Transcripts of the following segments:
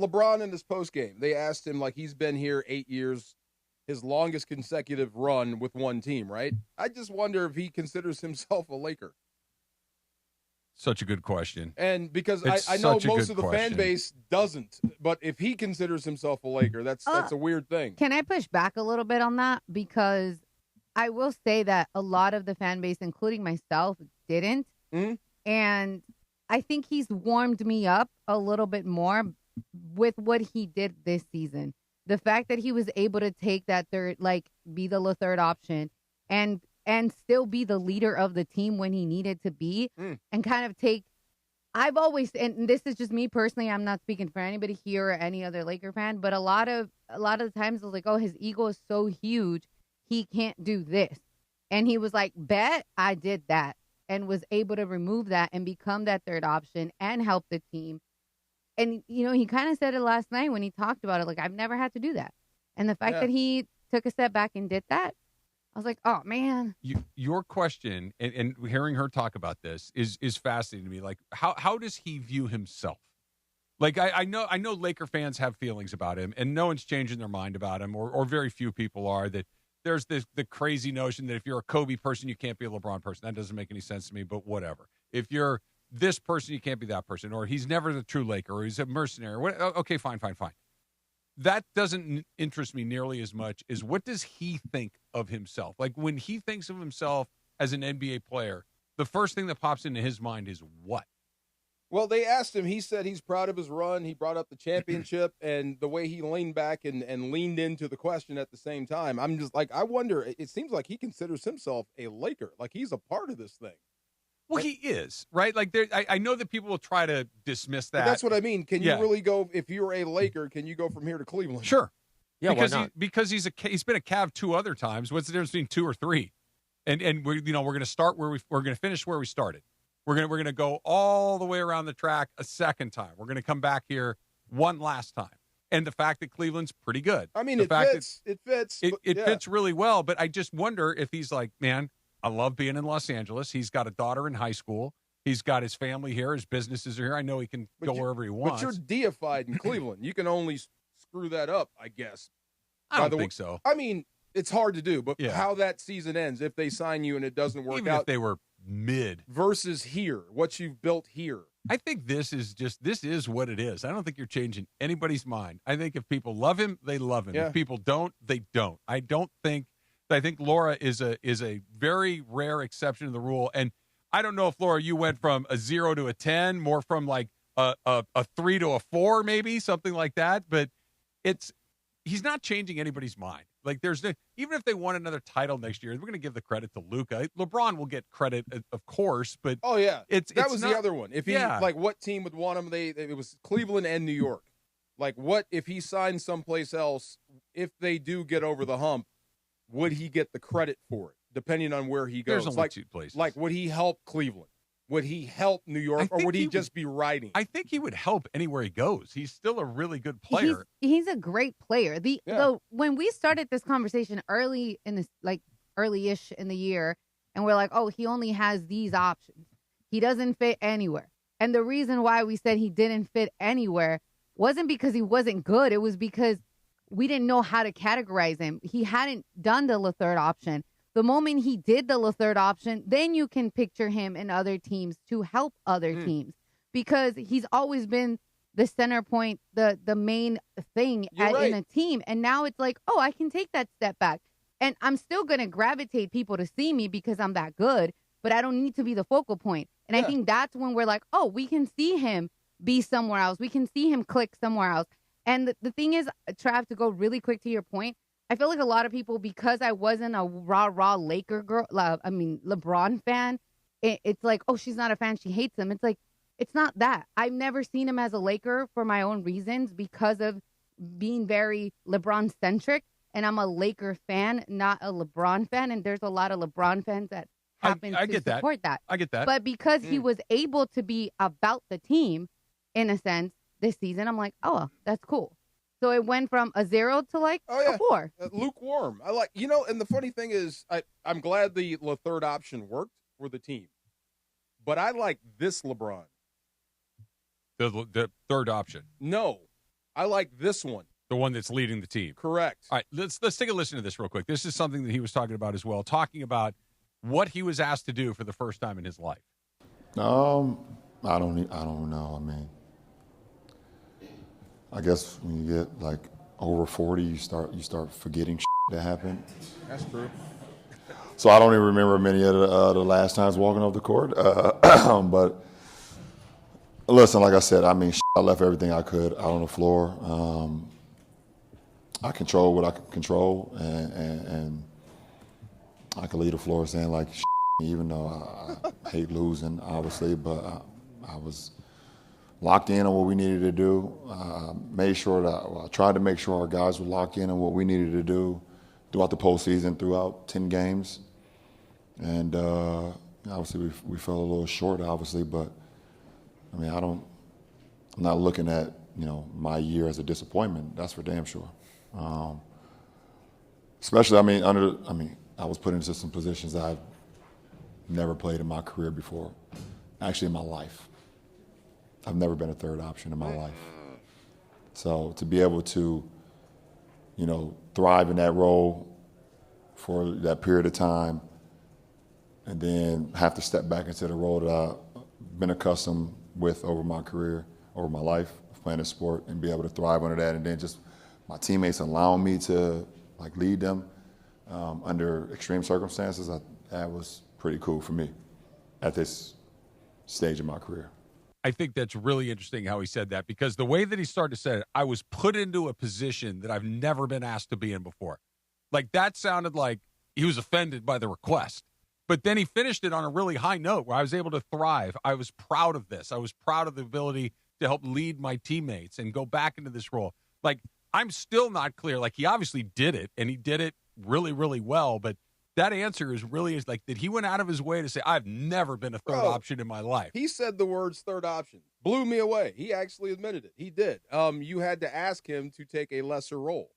LeBron in his postgame, they asked him, like, he's been here 8 years, his longest consecutive run with one team, right? I just wonder if he considers himself a Laker. Such a good question. And because I know most of the fan base doesn't, but if he considers himself a Laker, that's a weird thing. Can I push back a little bit on that? Because I will say that a lot of the fan base, including myself, didn't. Mm-hmm. And I think he's warmed me up a little bit more with what he did this season. The fact that he was able to take that third, like, be the third option and still be the leader of the team when he needed to be and kind of take, I've always, and this is just me personally, I'm not speaking for anybody here or any other Laker fan, but a lot of the times I was like, oh, his ego is so huge, he can't do this. And he was like, bet I did that, and was able to remove that and become that third option and help the team. And, you know, he kind of said it last night when he talked about it, like, I've never had to do that. And the fact that he took a step back and did that, I was like, oh, man. Your question, and hearing her talk about this, is fascinating to me. Like, how does he view himself? Like, I know Laker fans have feelings about him, and no one's changing their mind about him, or very few people are, that there's the crazy notion that if you're a Kobe person, you can't be a LeBron person. That doesn't make any sense to me, but whatever. If you're this person, you can't be that person, or he's never the true Laker, or he's a mercenary. Okay, fine. That doesn't interest me nearly as much as what does he think of himself? Like, when he thinks of himself as an NBA player, the first thing that pops into his mind is what? Well, they asked him. He said he's proud of his run. He brought up the championship and the way he leaned back and leaned into the question at the same time. I'm just like, I wonder, it seems like he considers himself a Laker, like he's a part of this thing. Well, he is, right? Like, I know that people will try to dismiss that. But that's what I mean. Can you really go, if you're a Laker, can you go from here to Cleveland? Sure. Yeah, because he's been a Cav 2 other times. What's the difference between 2 or 3? And we're going to start where we're going to finish where we started. We're going to go all the way around the track a second time. We're going to come back here one last time. And the fact that Cleveland's pretty good. I mean, it fits. It fits really well. But I just wonder if he's like, man, I love being in Los Angeles. He's got a daughter in high school. He's got his family here. His businesses are here. I know he can go wherever he wants. But you're deified in Cleveland. You can only screw that up, I guess. I don't think so. I mean, it's hard to do, but how that season ends, if they sign you and it doesn't work Even out. If they were mid. Versus here, what you've built here. I think this is what it is. I don't think you're changing anybody's mind. I think if people love him, they love him. Yeah. If people don't, they don't. I think Laura is a very rare exception to the rule. And I don't know if, Laura, you went from a 0 to a 10, more from like a 3 to a 4, maybe something like that. But he's not changing anybody's mind. Like, even if they won another title next year, we're going to give the credit to Luka. LeBron will get credit, of course, but that was the other one. If he like, what team would want him? It was Cleveland and New York. Like, what if he signed someplace else? If they do get over the hump, would he get the credit for it? Depending on where he goes, There's only 2 places. Like, would he help Cleveland? Would he help New York, or would he just be riding? I think he would help anywhere he goes. He's still a really good player. He's a great player. When we started this conversation early in this, like early-ish in the year, and we're like, oh, he only has these options. He doesn't fit anywhere. And the reason why we said he didn't fit anywhere wasn't because he wasn't good. It was because we didn't know how to categorize him. He hadn't done the third option. The moment he did the third option, then you can picture him in other teams to help other teams, because he's always been the center point, the main thing in a team. And now it's like, oh, I can take that step back. And I'm still going to gravitate people to see me because I'm that good, but I don't need to be the focal point. And I think that's when we're like, oh, we can see him be somewhere else. We can see him click somewhere else. And the thing is, Trav, to go really quick to your point, I feel like a lot of people, because I wasn't a raw Laker girl, LeBron fan, it's like, oh, she's not a fan, she hates him. It's like, it's not that. I've never seen him as a Laker for my own reasons because of being very LeBron-centric, and I'm a Laker fan, not a LeBron fan, and there's a lot of LeBron fans that happen to support that. I get that. But because he was able to be about the team, in a sense, this season, I'm like, oh, that's cool. So it went from a 0 to like a 4. Lukewarm. I like, and the funny thing is, I'm glad the third option worked for the team. But I like this LeBron. The third option. No. I like this one. The one that's leading the team. Correct. All right, let's take a listen to this real quick. This is something that he was talking about as well, talking about what he was asked to do for the first time in his life. I don't know. I mean, I guess when you get like over 40, you start forgetting shit that happened. That's true. So I don't even remember many of the last times walking off the court. But listen, like I said, I mean, I left everything I could out on the floor. I control what I can control, and I can leave the floor saying like, even though I hate losing, obviously, but I was locked in on what we needed to do. Made sure that I tried to make sure our guys were locked in on what we needed to do throughout the postseason, throughout 10 games, and obviously we fell a little short, obviously, but I mean, I'm not looking at my year as a disappointment. That's for damn sure. Especially, I was put into some positions that I've never played in my career before. Actually, in my life, I've never been a third option in my life. So to be able to, thrive in that role for that period of time, and then have to step back into the role that I've been accustomed with over my career, over my life, playing a sport, and be able to thrive under that, and then just my teammates allowing me to lead them under extreme circumstances, that was pretty cool for me at this stage of my career. I think that's really interesting how he said that, because the way that he started to say it, I was put into a position that I've never been asked to be in before. Like, that sounded like he was offended by the request. But then he finished it on a really high note where I was able to thrive. I was proud of this. I was proud of the ability to help lead my teammates and go back into this role. Like, I'm still not clear. Like, he obviously did it, and he did it really, really well. But that answer is like that he went out of his way to say, I've never been a third option in my life. He said the words third option. Blew me away. He actually admitted it. He did. You had to ask him to take a lesser role.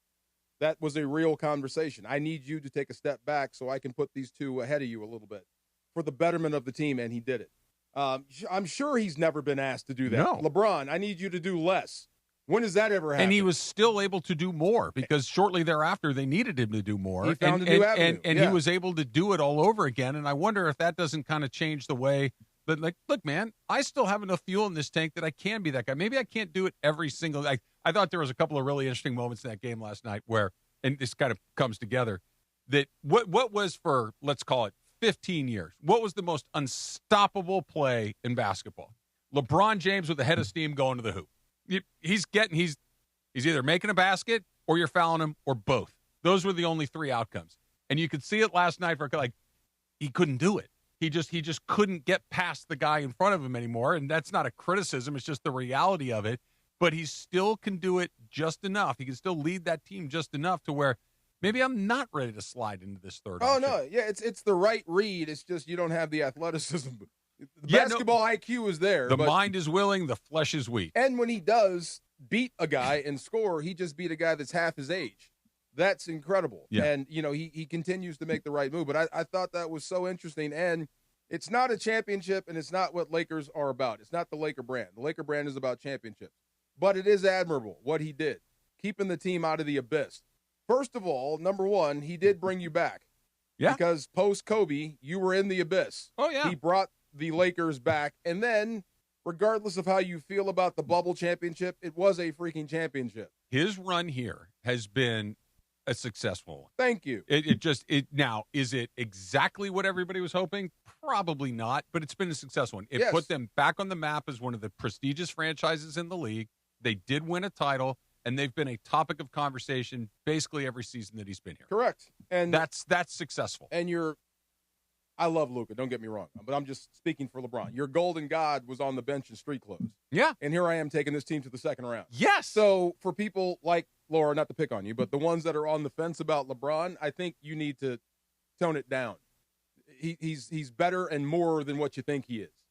That was a real conversation. I need you to take a step back so I can put these two ahead of you a little bit for the betterment of the team, and he did it. I'm sure he's never been asked to do that. No. LeBron, I need you to do less. When does that ever happen? And he was still able to do more, because shortly thereafter they needed him to do more. He found a new avenue. And he was able to do it all over again. And I wonder if that doesn't kind of change the way that, like, look, man, I still have enough fuel in this tank that I can be that guy. Maybe I can't do it every single day. I thought there was a couple of really interesting moments in that game last night where, and this kind of comes together, that what was for, let's call it 15 years, what was the most unstoppable play in basketball? LeBron James with a head of steam going to the hoop. He's either making a basket or you're fouling him, or both. Those were the only three outcomes. And you could see it last night he couldn't do it. He just couldn't get past the guy in front of him anymore. And that's not a criticism. It's just the reality of it. But he still can do it just enough. He can still lead that team just enough to where maybe I'm not ready to slide into this third option. No. Yeah, it's the right read. It's just you don't have the athleticism. The basketball IQ is there. The mind is willing, the flesh is weak. And when he does beat a guy and score, he just beat a guy that's half his age. That's incredible. Yeah. And, he continues to make the right move. But I thought that was so interesting. And it's not a championship, and it's not what Lakers are about. It's not the Laker brand. The Laker brand is about championships. But it is admirable what he did, keeping the team out of the abyss. First of all, number one, he did bring you back. Yeah. Because post-Kobe, you were in the abyss. Oh, yeah. He brought the Lakers back. And then, regardless of how you feel about the bubble championship, it was a freaking championship. His run here has been a successful one. Thank you. Now, is it exactly what everybody was hoping? Probably not, but it's been a successful one. It put them back on the map as one of the prestigious franchises in the league. They did win a title, and they've been a topic of conversation basically every season that he's been here. Correct. And that's successful. And I love Luka, don't get me wrong, but I'm just speaking for LeBron. Your golden god was on the bench in street clothes. Yeah. And here I am taking this team to the second round. Yes. So for people like Laura, not to pick on you, but the ones that are on the fence about LeBron, I think you need to tone it down. He's better and more than what you think he is.